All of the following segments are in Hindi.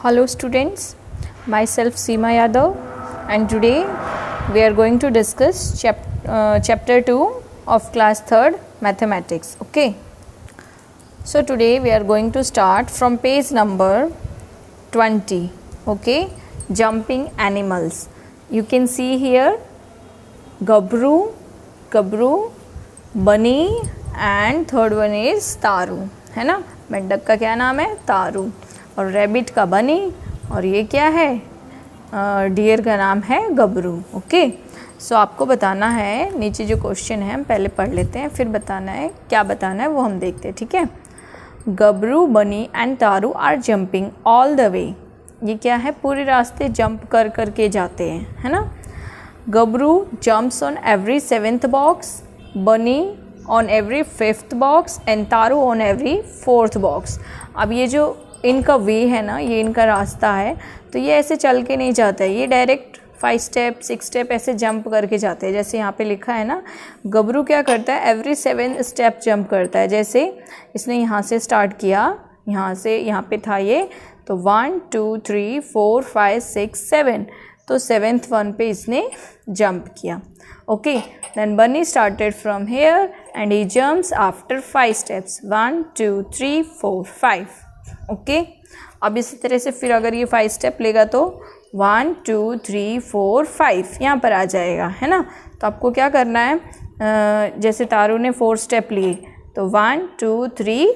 Hello students, myself Seema Yadav and today we are going to discuss chapter 2 of class 3rd mathematics. Okay. So today we are going to start from page number 20. Okay. Jumping animals. You can see here Gabru, Bunny and third one is Taru. है ना. मेंढक का क्या नाम है? तारू. और रैबिट का बनी और ये क्या है? डियर का नाम है गबरू. ओके. सो आपको बताना है, नीचे जो क्वेश्चन है हम पहले पढ़ लेते हैं, फिर बताना है क्या बताना है वो हम देखते हैं. ठीक है. गबरू, Bunny and Taru are jumping all the way. ये क्या है? पूरे रास्ते जंप कर कर के जाते हैं, है ना. Gabru jumps on every 7th box, Bunny on every 5th box and Taru on every 4th box. अब ये जो इनका वे है ना, ये इनका रास्ता है, तो ये ऐसे चल के नहीं जाता है, ये डायरेक्ट 5 स्टेप 6 स्टेप ऐसे जंप करके जाते हैं. जैसे यहाँ पे लिखा है ना, गबरू क्या करता है? एवरी 7 स्टेप जंप करता है. जैसे इसने यहाँ से स्टार्ट किया, यहाँ से यहाँ पे था ये, तो 1 2 3 4 5 6 7, तो 7th वन पे इसने जंप किया. Okay. Then Bunny started from here and he jumps after 5 steps 1 2 3 4 5. Okay. अब इसी तरह से फिर अगर ये 5 स्टेप लेगा तो 1 2 3 4 5 यहाँ पर आ जाएगा, है ना. तो आपको क्या करना है, जैसे तारू ने 4 स्टेप लिए तो 1 2 3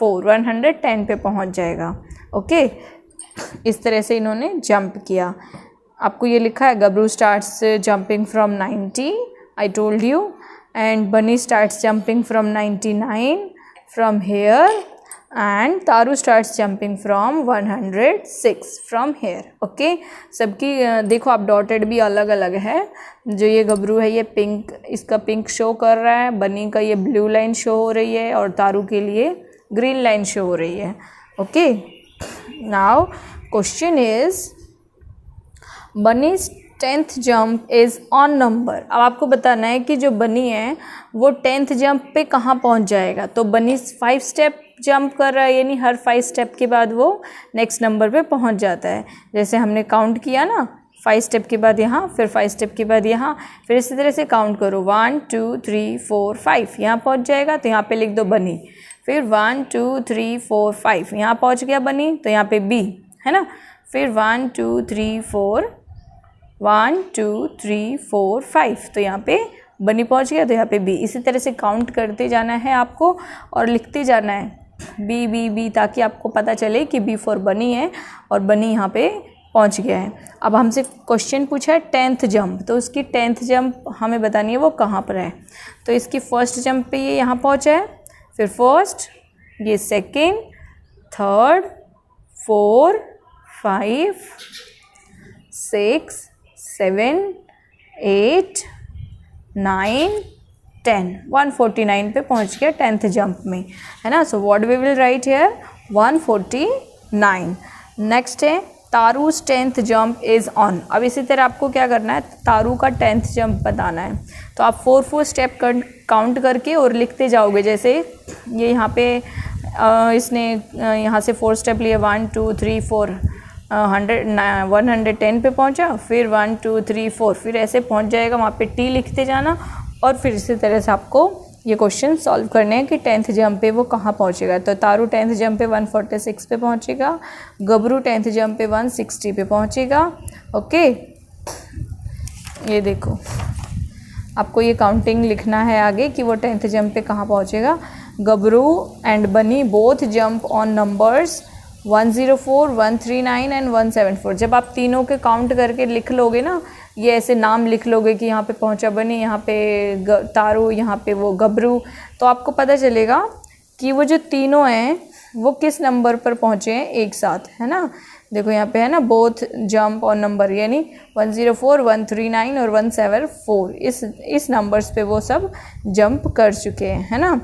4 110 पे पहुँच जाएगा. ओके. इस तरह से इन्होंने जंप किया. आपको ये लिखा है Gabru starts jumping from 90, I told you, and Bunny starts jumping from 99 from here and Taru starts jumping from 106 from here. Okay. सबकी देखो आप डॉटेड भी अलग अलग है. जो ये गबरू है ये पिंक, इसका पिंक शो कर रहा है, बनी का ये ब्लू लाइन शो हो रही है और तारू के लिए ग्रीन लाइन शो हो रही है. Okay. Now question is bunnies 10th jump is on number. अब आपको बताना है कि जो बनी है वो 10th जंप पे कहाँ पहुँच जाएगा. तो बनी 5 स्टेप जंप कर रहा है, यानी हर 5 स्टेप के बाद वो नेक्स्ट नंबर पे पहुँच जाता है. जैसे हमने काउंट किया ना, 5 स्टेप के बाद यहाँ, फिर 5 स्टेप के बाद यहाँ, फिर इसी तरह से काउंट करो 1 2 3 4 5 यहाँ पहुँच जाएगा. तो यहाँ पे लिख दो बनी. फिर 1 2 3 4 5 यहाँ पहुँच गया बनी, तो यहाँ पे बी, है ना. फिर 1 2 3 4 1 2 3 4 5, तो यहाँ पे बनी पहुँच गया, तो यहाँ पे बी. इसी तरह से काउंट करते जाना है आपको और लिखते जाना है बी बी बी, ताकि आपको पता चले कि बी फॉर बनी है और बनी यहाँ पे पहुँच गया है. अब हमसे क्वेश्चन पूछा है 10th जंप, तो उसकी 10th जंप हमें बतानी है वो कहाँ पर है. तो इसकी फर्स्ट जंप पे ये यहाँ पहुँचा है, फिर फर्स्ट, ये सेकेंड, थर्ड, 4 5 6 7 8 9 10 149 पे पहुंच गया 10th जंप में, है ना. So what we will write here 149. Next है Taru's 10th jump is on. अब इसी तरह आपको क्या करना है, तारू का 10th जंप बताना है. तो आप 4 स्टेप काउंट करके और लिखते जाओगे. जैसे ये यहाँ पे इसने यहाँ से 4 स्टेप लिए, 1 2 3 4 110 पे पहुंचा, फिर 1 2 3 4, फिर ऐसे पहुंच जाएगा. वहाँ पे टी लिखते जाना और फिर इसी तरह से आपको ये क्वेश्चन सॉल्व करने हैं कि 10th जंप पे वो कहाँ पहुँचेगा. तो तारू 10th जंप पे 146 पे पहुँचेगा, गबरू 10th जंप पे 160 पे पहुँचेगा. ओके. ये देखो आपको ये काउंटिंग लिखना है आगे कि वो 10th जंप पे कहाँ पहुँचेगा. गबरू एंड बनी both jump on numbers 104 139 and 174. जब आप तीनों के काउंट करके लिख लोगे ना, ये ऐसे नाम लिख लोगे कि यहाँ पे पहुँचा बनी, यहाँ पे तारू, यहाँ पे वो गबरू, तो आपको पता चलेगा कि वो जो तीनों हैं वो किस नंबर पर पहुँचे हैं एक साथ, है ना. देखो यहाँ पे है ना, बोथ जंप ऑन नंबर, यानी 104 139 और 174, इस नंबर्स पे वो सब जंप कर चुके हैं, है ना.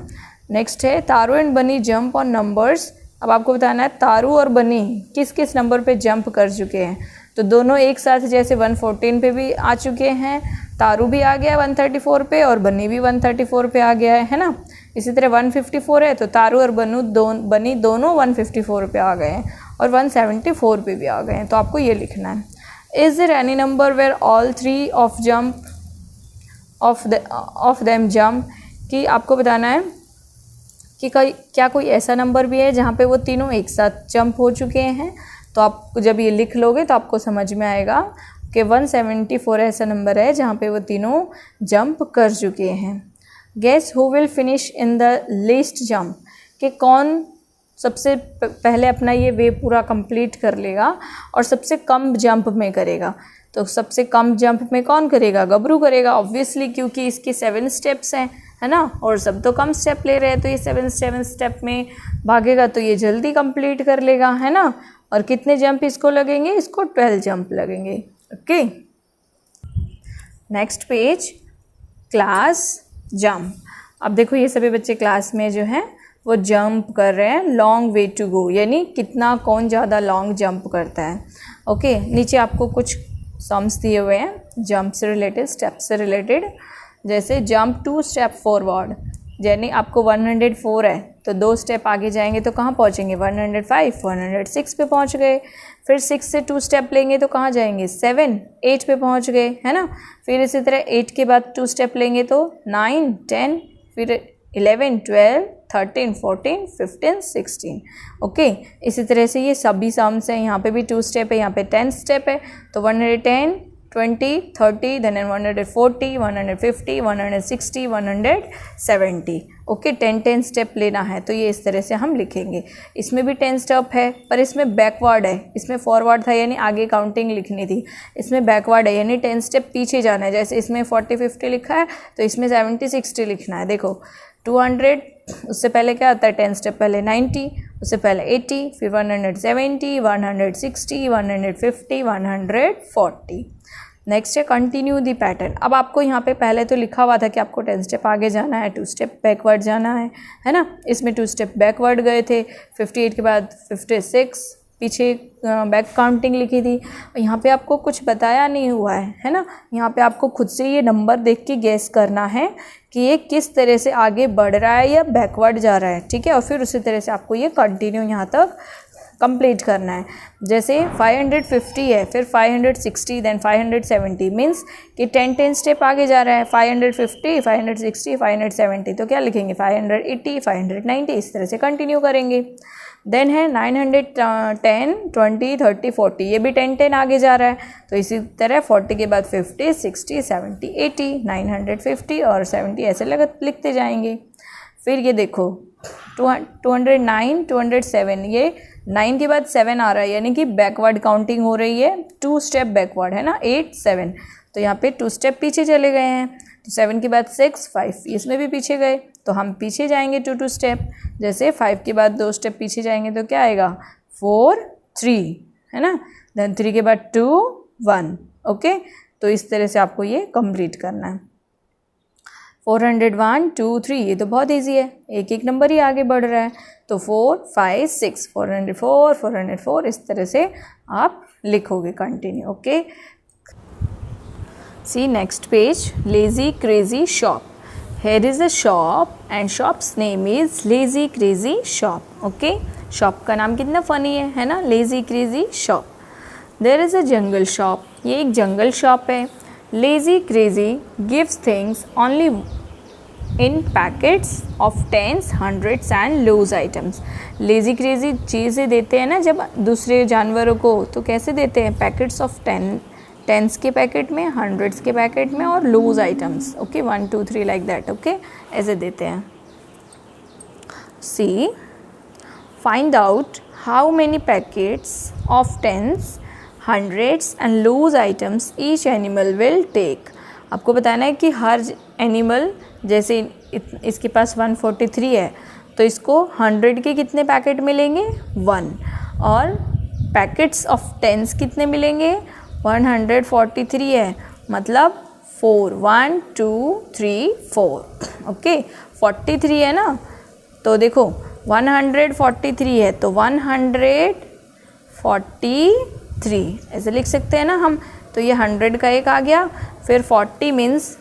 नेक्स्ट है तारू एंड बनी जंप ऑन नंबर्स. अब आपको बताना है तारू और बनी किस किस नंबर पे जंप कर चुके हैं. तो दोनों एक साथ, जैसे 114 पे भी आ चुके हैं, तारू भी आ गया 134 पे और बनी भी 134 पे आ गया है ना. इसी तरह 154 है तो तारू और बनी दोनों 154 पे आ गए हैं. और 174 पे भी आ गए हैं, तो आपको ये लिखना है। Is there any number where all three of them jump, कि आपको बताना है कि क्या कोई ऐसा नंबर भी है जहाँ पे वो तीनों एक साथ जंप हो चुके हैं। तो आप जब ये लिख लोगे तो आपको समझ में आएगा कि 174 ऐसा नंबर है जहाँ पे वो तीनों जंप कर चुके हैं। Guess who will finish in the least jump, कि कौन सबसे पहले अपना ये वे पूरा कंप्लीट कर लेगा और सबसे कम जंप में करेगा। तो सबसे कम जंप में कौन करेगा? गबरू करेगा ऑब्वियसली, क्योंकि इसके 7 स्टेप्स हैं, है ना, और सब तो कम स्टेप ले रहे हैं, तो ये 7 स्टेप में भागेगा तो ये जल्दी कंप्लीट कर लेगा, है ना। और कितने जंप इसको लगेंगे? इसको 12 जंप लगेंगे। Okay, next page, class jump. अब देखो ये सभी बच्चे क्लास में जो हैं वो जंप कर रहे हैं लॉन्ग वे टू गो, यानी कितना कौन ज़्यादा लॉन्ग जंप करता है। ओके, नीचे आपको कुछ सम्स दिए हुए हैं जंप से रिलेटेड, स्टेप से रिलेटेड। जैसे जंप 2 स्टेप फॉरवर्ड, यानी आपको 104 है तो 2 स्टेप आगे जाएंगे तो कहाँ पहुँचेंगे? 105, 106 पे पहुँच गए। फिर 6 से 2 स्टेप लेंगे तो कहाँ जाएंगे? 7, 8 पे पहुँच गए, है ना। फिर इसी तरह 8 के बाद 2 स्टेप लेंगे तो 9, 10, फिर 11, 12, 13, 14, 15, 16। ओके, इसी तरह से ये सभी सम्स हैं। यहाँ पे भी 2 स्टेप है, यहाँ पे 10 स्टेप है, तो 110, 20, 30, देन 140, 150, 160, 170। ओके, 10 स्टेप लेना है, तो ये इस तरह से हम लिखेंगे। इसमें भी 10 स्टेप है, पर इसमें बैकवर्ड है, इसमें फॉरवर्ड था यानी आगे काउंटिंग लिखनी थी, इसमें बैकवर्ड है यानी 10 स्टेप पीछे जाना है। जैसे इसमें 40, 50 लिखा है तो इसमें 70, 60 लिखना है। देखो 200, उससे पहले क्या आता है? 10 स्टेप पहले 90, उससे पहले 80, फिर 170, 160, 150, 140। नेक्स्ट है कंटिन्यू दी पैटर्न। अब आपको यहाँ पे पहले तो लिखा हुआ था कि आपको 10 स्टेप आगे जाना है, 2 स्टेप बैकवर्ड जाना है ना। इसमें 2 स्टेप बैकवर्ड गए थे, 58 के बाद 56 पीछे बैक काउंटिंग लिखी थी। यहाँ पे आपको कुछ बताया नहीं हुआ है ना। यहाँ पे आपको खुद से ये नंबर देख के गेस करना है कि ये किस तरह से आगे बढ़ रहा है या बैकवर्ड जा रहा है, ठीक है। और फिर उसी तरह से आपको ये कंटिन्यू यहाँ तक कंप्लीट करना है। जैसे 550 है, फिर 560, देन 570, मीन्स कि 10 स्टेप आगे जा रहा है। 550, 560, 570, तो क्या लिखेंगे? 580, 590, इस तरह से कंटिन्यू करेंगे। देन है 910, 20, 30, 40, ये भी 10 आगे जा रहा है, तो इसी तरह 40 के बाद 50, 60, 70, 80, 950 और 70 ऐसे लिखते जाएंगे। फिर ये देखो 209, 207, ये 9 के बाद 7 आ रहा है, यानी कि बैकवर्ड काउंटिंग हो रही है, 2 स्टेप बैकवर्ड है ना, 8, 7, तो यहाँ पे 2 स्टेप पीछे चले गए हैं। तो 7 के बाद 6, 5, इसमें भी पीछे गए, तो हम पीछे जाएंगे 2 स्टेप। जैसे 5 के बाद 2 स्टेप पीछे जाएंगे तो क्या आएगा? 4, 3, है ना। देन 3 के बाद 2, 1। ओके, तो इस तरह से आपको ये कंप्लीट करना है। 401, 2, 3, ये तो बहुत ईजी है, एक एक नंबर ही आगे बढ़ रहा है, तो 4, 5, 6, 404, 404, इस तरह से आप लिखोगे continue. Okay, see next page, lazy crazy shop. Here is a shop and shop's name is Lazy Crazy Shop. Okay, shop का नाम कितना फनी है ना, Lazy Crazy Shop. There is a jungle shop. ये एक जंगल शॉप है। Lazy Crazy gives things only in packets of 10s, 100s and loose items. Lazy Crazy चीज़ें देते हैं ना जब दूसरे जानवरों को, तो कैसे देते हैं? पैकेट्स ऑफ 10s के पैकेट में, 100s के पैकेट में और loose items. Okay, 1, 2, 3 like that. Okay, ऐसे देते हैं। See, find out how many packets of 10s, 100s and loose items each animal will take. आपको बताना है कि हर एनिमल, जैसे इसके पास 143 है तो इसको 100 के कितने पैकेट मिलेंगे? 1। और पैकेट्स ऑफ 10s कितने मिलेंगे? 143 है, मतलब 4, 1, 2, 3, 4। ओके, 43 है ना, तो देखो 143 है तो 143 ऐसे लिख सकते हैं ना हम। तो ये 100 का एक आ गया, फिर 40 मीन्स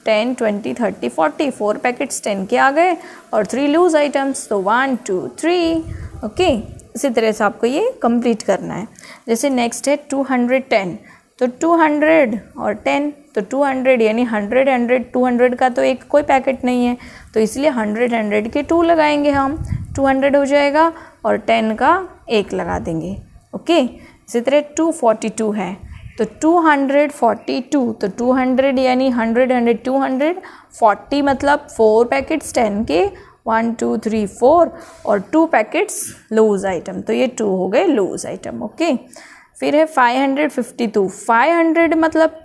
10, 20, 30, 40, 4 पैकेट्स 10 के आ गए और 3 लूज आइटम्स, तो 1, 2, 3। ओके, इसी तरह से आपको ये कंप्लीट करना है। जैसे नेक्स्ट है 210, तो 200 और 10, तो 200 यानी 100 100, 200 का तो एक कोई पैकेट नहीं है, तो इसलिए 100 100 के 2 लगाएंगे हम, 200 हो जाएगा, और 10 का 1 लगा देंगे। ओके, इसी तरह 242 है, तो 242, तो 200 यानी 100 100 200, 40 मतलब 4 पैकेट्स 10 के, 1 2 3 4, और 2 पैकेट्स लूज आइटम, तो ये 2 हो गए लूज आइटम। ओके, फिर है 552, 500 मतलब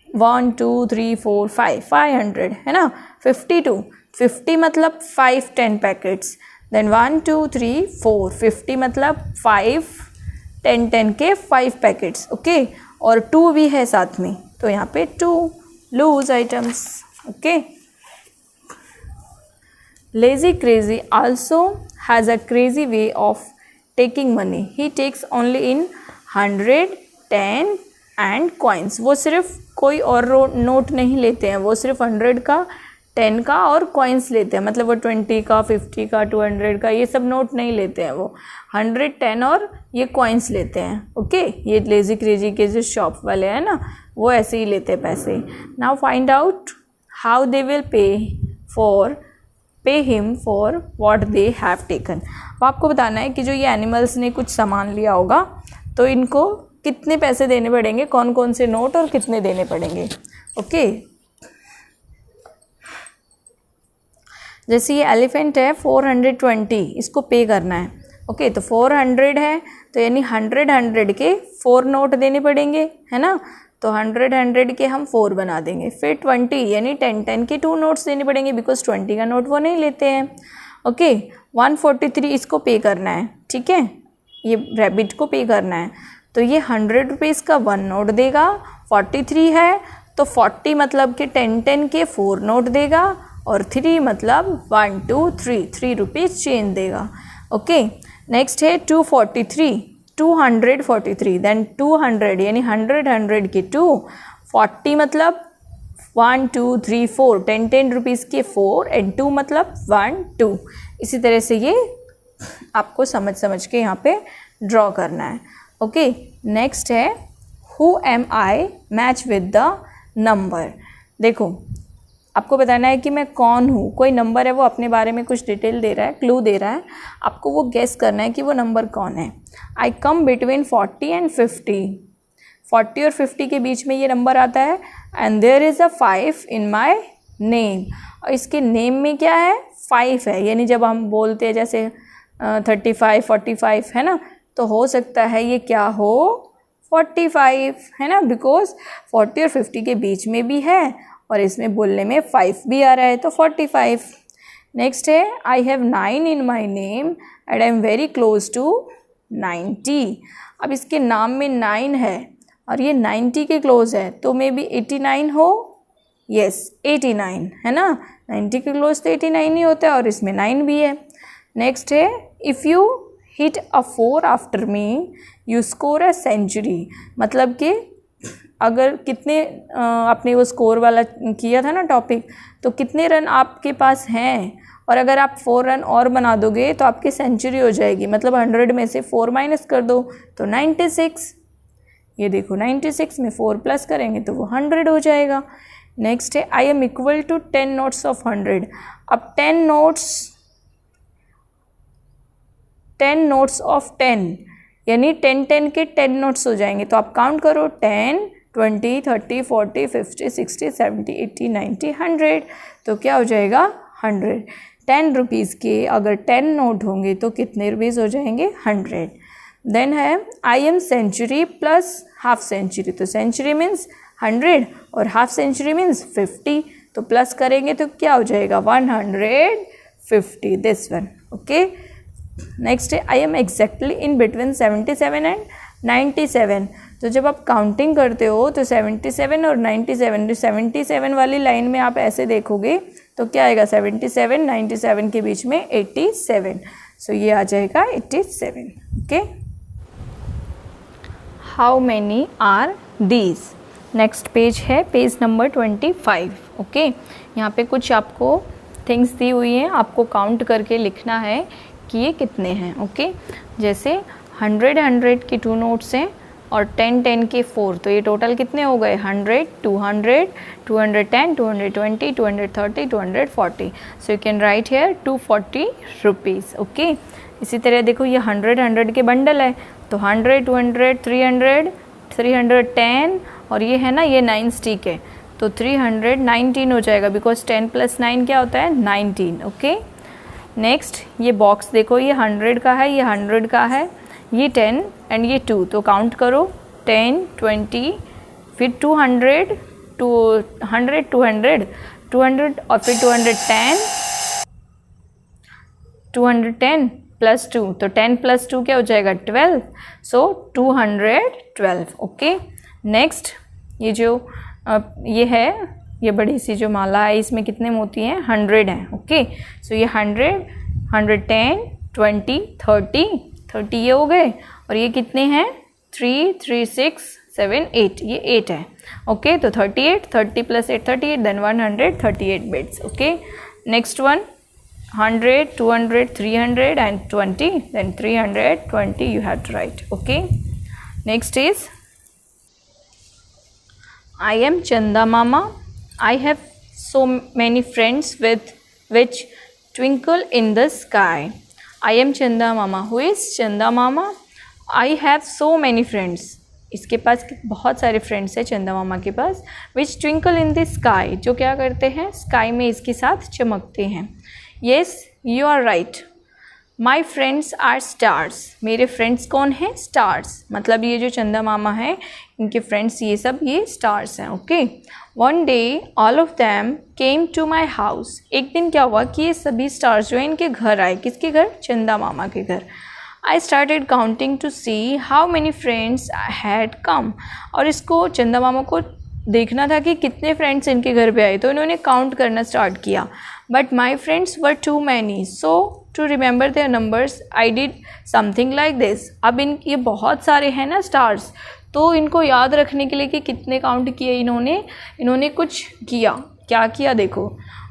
1 2 3 4 5, 500 है ना। 52, 50 मतलब 5 10 पैकेट्स, देन 1 2 3 4, 50 मतलब 5 10 10 के 5 पैकेट्स। ओके, और 2 भी है साथ में, तो यहाँ पे 2 loose items. Okay, lazy crazy also has a crazy way of taking money. He takes only in 100 10 and coins. वो सिर्फ कोई और नोट नहीं लेते हैं, वो सिर्फ 100 का 10 का और कॉइन्स लेते हैं, मतलब वो 20 का 50 का 200 का ये सब नोट नहीं लेते हैं, वो 100 10 और ये कॉइन्स लेते हैं। ओके, ये लेजी क्रेजी के जो शॉप वाले हैं ना, वो ऐसे ही लेते हैं पैसे। Now find out how they will pay him for what they have taken. वो आपको बताना है कि जो ये एनिमल्स ने कुछ सामान लिया होगा तो इनको कितने पैसे देने पड़ेंगे, कौन कौन से नोट और कितने देने पड़ेंगे। ओके, जैसे ये एलिफेंट है 420, इसको पे करना है। ओके, तो 400 है, तो यानी 100 100 के 4 नोट देने पड़ेंगे, है ना। तो 100 100 के हम 4 बना देंगे। फिर 20 यानी 10 10 के 2 नोट्स देने पड़ेंगे, बिकॉज 20 का नोट वो नहीं लेते हैं। ओके, 143 इसको पे करना है, ठीक है, ये रैबिट को पे करना है, तो ये 100 रुपीज़ का 1 नोट देगा। 43 है, तो 40 मतलब कि 10 10 के 4 नोट देगा, और 3 मतलब 1 2 3 3 रुपीज़ चेंज देगा। ओके, नेक्स्ट है 243, 243, देन 200 यानी 100 100 के 2, 40 मतलब 1 2 3 4, 10 10 रुपीज़ के 4, एंड 2 मतलब 1 2। इसी तरह से ये आपको समझ के यहाँ पे ड्रॉ करना है। ओके, नेक्स्ट है who am I match with the number. देखो, आपको बताना है कि मैं कौन हूँ, कोई नंबर है वो अपने बारे में कुछ डिटेल दे रहा है, क्लू दे रहा है, आपको वो गेस करना है कि वो नंबर कौन है। आई कम बिटवीन 40 एंड 50, 40 और 50 के बीच में ये नंबर आता है, and there is a 5 in my name, और इसके नेम में क्या है 5 है, यानी जब हम बोलते हैं जैसे 35 45 है ना, तो हो सकता है ये क्या हो 45 है ना, बिकॉज 40 और 50 के बीच में भी है और इसमें बोलने में 5 भी आ रहा है, तो 45। नेक्स्ट है I have 9 in my name and I am very close to 90। अब इसके नाम में 9 है और ये 90 के क्लोज है, तो मे बी 89 हो, यस 89 है ना, 90 के क्लोज तो 89 ही होता है, और इसमें 9 भी है। नेक्स्ट है if you hit a 4 after me you score a century, मतलब कि अगर कितने आपने वो स्कोर वाला किया था ना टॉपिक, तो कितने रन आपके पास हैं, और अगर आप 4 रन और बना दोगे तो आपकी सेंचुरी हो जाएगी, मतलब 100 में से 4 माइनस कर दो तो 96। ये देखो 96 में 4 प्लस करेंगे तो वो 100 हो जाएगा। नेक्स्ट है I am equal to 10 notes of 100। अब 10 नोट्स ऑफ 10 यानी 10 10 के 10 नोट्स हो जाएंगे, तो आप काउंट करो 10 20 30 40 50 60 70 80 90 100, तो क्या हो जाएगा 100। 10 रुपीज़ के अगर 10 नोट होंगे तो कितने रुपीज़ हो जाएंगे 100। देन है I am century plus half century, तो सेंचुरी मीन्स 100 और हाफ सेंचुरी मीन्स 50, तो प्लस करेंगे तो क्या हो जाएगा 150, दिस वन। ओके, नेक्स्ट है I am exactly in between 77 and 97। तो जब आप काउंटिंग करते हो तो 77 और 97, जो 77 वाली लाइन में आप ऐसे देखोगे तो क्या आएगा 77 97 के बीच में 87, सो ये आ जाएगा 87। Okay, how many are these. Next page है पेज नंबर 25। ओके, यहाँ पे कुछ आपको थिंग्स दी हुई हैं, आपको काउंट करके लिखना है कि ये कितने हैं। ओके, जैसे 100 की 2 नोट्स हैं और 10 के 4, तो ये टोटल कितने हो गए 100, 200, 210, 220, 230, 240। So you can write here 240 rupees. Okay, इसी तरह देखो ये 100 के बंडल है, तो 100, 200, 300, 310 और ये है ना ये 9 स्टिक है, तो 319 हो जाएगा, बिकॉज 10 + 9 क्या होता है 19। ओके, नेक्स्ट ये बॉक्स देखो, ये 100 का है, ये 100 का है, ये 10 एंड ये 2, तो काउंट करो 10, 20, फिर 200, 200, 200, 200 और फिर 210, 210 + 2, तो 10 + 2 क्या हो जाएगा 12, सो 212। ओके, नेक्स्ट ये जो ये है, ये बड़ी सी जो माला है, इसमें कितने मोती हैं 100 हैं। ओके, सो ये 100, 110, 20, 30 ये हो गए, और ये कितने हैं 3, 3, 6, 7, 8, ये 8 है। ओके, तो 38, 30 + 8, 38, then 138 bits. Okay, next one 100, 200, 300 and 20, then 320 you have to write. Okay, next is I am Chanda Mama. I have so many friends with which twinkle in the sky. I am Chanda Mama. Who is Chanda Mama? I have so many friends. इसके पास बहुत सारे फ्रेंड्स हैं चंदा मामा के पास, विच ट्विंकल इन द स्काई, जो क्या करते हैं स्काई में इसके साथ चमकते हैं। Yes, you are right, my friends are stars. मेरे फ्रेंड्स कौन हैं स्टार्स, मतलब ये जो चंदा मामा है इनके फ्रेंड्स ये सब ये स्टार्स हैं। Okay, one day all of them came to my house. एक दिन क्या हुआ कि ये सभी स्टार्स जो है इनके घर आए, किसके घर चंदा मामा के घर। I started counting to see how many friends had come. और इसको चंदा मामा को देखना था कि कितने फ्रेंड्स इनके घर पे आए, तो इन्होंने काउंट करना स्टार्ट किया। But my friends were too many, so to remember their numbers I did something like this. अब ये बहुत सारे हैं ना स्टार्स, तो इनको याद रखने के लिए कि कितने काउंट किए इन्होंने कुछ किया। क्या किया देखो,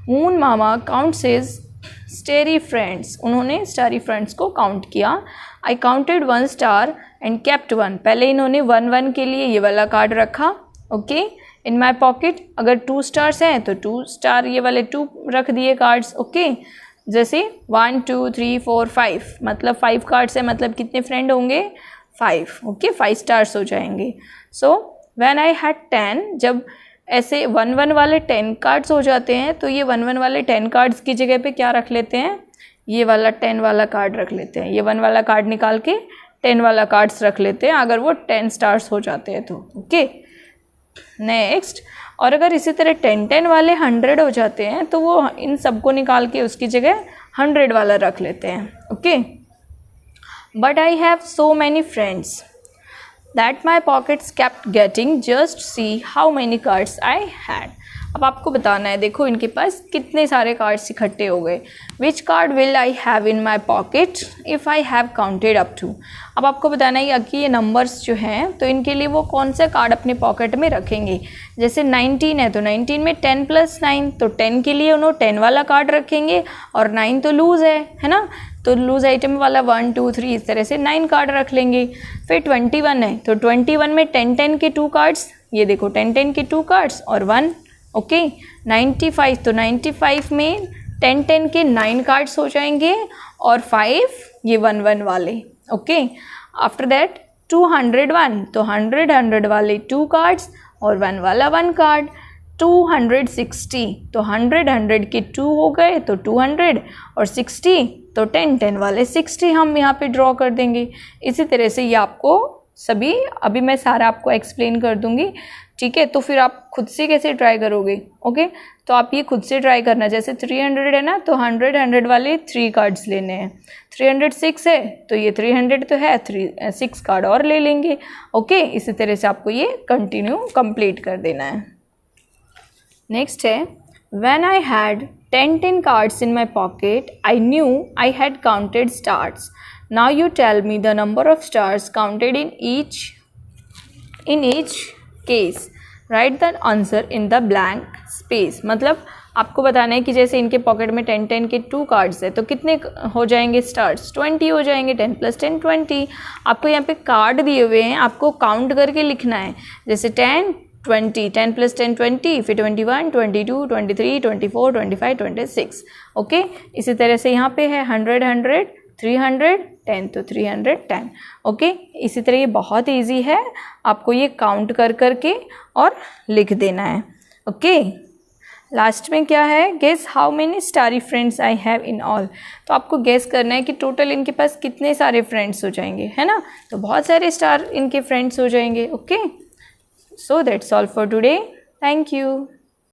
मून मामा काउंट्स हिज स्टारी फ्रेंड्स, उन्होंने स्टारी फ्रेंड्स को काउंट किया। आई काउंटेड 1 स्टार एंड केप्ट 1, पहले इन्होंने 1 के लिए ये वाला कार्ड रखा। ओके, इन माई पॉकेट अगर 2 स्टार्स हैं तो 2 स्टार ये वाले 2 रख दिए कार्ड्स। ओके, जैसे 1, 2, 3, 4, 5, मतलब 5 कार्ड्स है, मतलब कितने फ्रेंड होंगे 5। ओके, 5 स्टार्स हो जाएंगे। सो व्हेन आई हैड 10, जब ऐसे 1 वाले 10 कार्ड्स हो जाते हैं, तो ये 1 वाले 10 कार्ड्स की जगह पे क्या रख लेते हैं, ये वाला 10 वाला कार्ड रख लेते हैं। ये 1 वाला कार्ड निकाल के 10 वाला कार्ड्स रख लेते हैं, अगर वो 10 स्टार्स हो जाते हैं तो। ओके, नेक्स्ट, और अगर इसी तरह 10 वाले 100 हो जाते हैं, तो वो इन सबको निकाल के उसकी जगह 100 वाला रख लेते हैं। Okay, but I have so many friends that my pockets kept getting, just see how many cards I had. अब आपको बताना है, देखो इनके पास कितने सारे कार्ड्स इकट्ठे हो गए। Which card will I have in my pocket if I have counted up to? अब आपको बताना है कि ये नंबर्स जो हैं, तो इनके लिए वो कौन सा कार्ड अपने पॉकेट में रखेंगे। जैसे 19 है, तो 19 में 10 + 9, तो 10 के लिए उन्होंने 10 वाला कार्ड रखेंगे, और 9 तो लूज़ है ना, तो लूज़ आइटम वाला 1, 2, 3 इस तरह से 9 कार्ड रख लेंगे। फिर 21 है, तो 21 में 10 के 2 कार्ड्स, ये देखो 10 के 2 कार्ड्स और 1। ओके, 95, तो 95 में 10 के 9 कार्ड्स हो जाएंगे, और 5 ये 1 वाले। ओके, आफ्टर दैट 201, तो 100 वाले 2 कार्ड्स और 1 वाला 1 कार्ड। 260, तो 100 के 2 हो गए, तो 200, और 60 तो 10 वाले 60 हम यहाँ पे ड्रॉ कर देंगे। इसी तरह से ये आपको सभी, अभी मैं सारा आपको एक्सप्लेन कर दूंगी, ठीक है। तो फिर आप खुद से कैसे ट्राई करोगे। ओके, तो आप ये खुद से ट्राई करना। जैसे 300 है ना, तो 100 वाले 3 कार्ड्स लेने हैं। 306 है, तो ये 300 तो है, 6 कार्ड और ले लेंगे। ओके, इसी तरह से आपको ये कंटिन्यू कंप्लीट कर देना है। नेक्स्ट है, when I had 10 cards in my pocket, I knew I had counted stars. Now you tell me the number of stars counted in each case. Write the answer in the blank space. मतलब आपको बताना है कि जैसे इनके पॉकेट में 10 के 2 कार्ड्स है तो कितने हो जाएंगे स्टार्स, 20 हो जाएंगे। 10 + 10 20। आपको यहाँ पे कार्ड दिए हुए हैं, आपको काउंट करके लिखना है। जैसे 10 20, 10 + 10 20, फिर 21 22 23 24 25 26। ओके, इसी तरह से यहाँ पे है 100 100 300 10 तो 310। ओके, इसी तरह ये बहुत इजी है, आपको ये काउंट कर करके और लिख देना है। ओके, लास्ट में क्या है, guess how many starry friends I have in all. तो आपको गेस करना है कि टोटल इनके पास कितने सारे फ्रेंड्स हो जाएंगे, है ना। तो बहुत सारे स्टार इनके फ्रेंड्स हो जाएंगे। Okay, so that's all for today, thank you.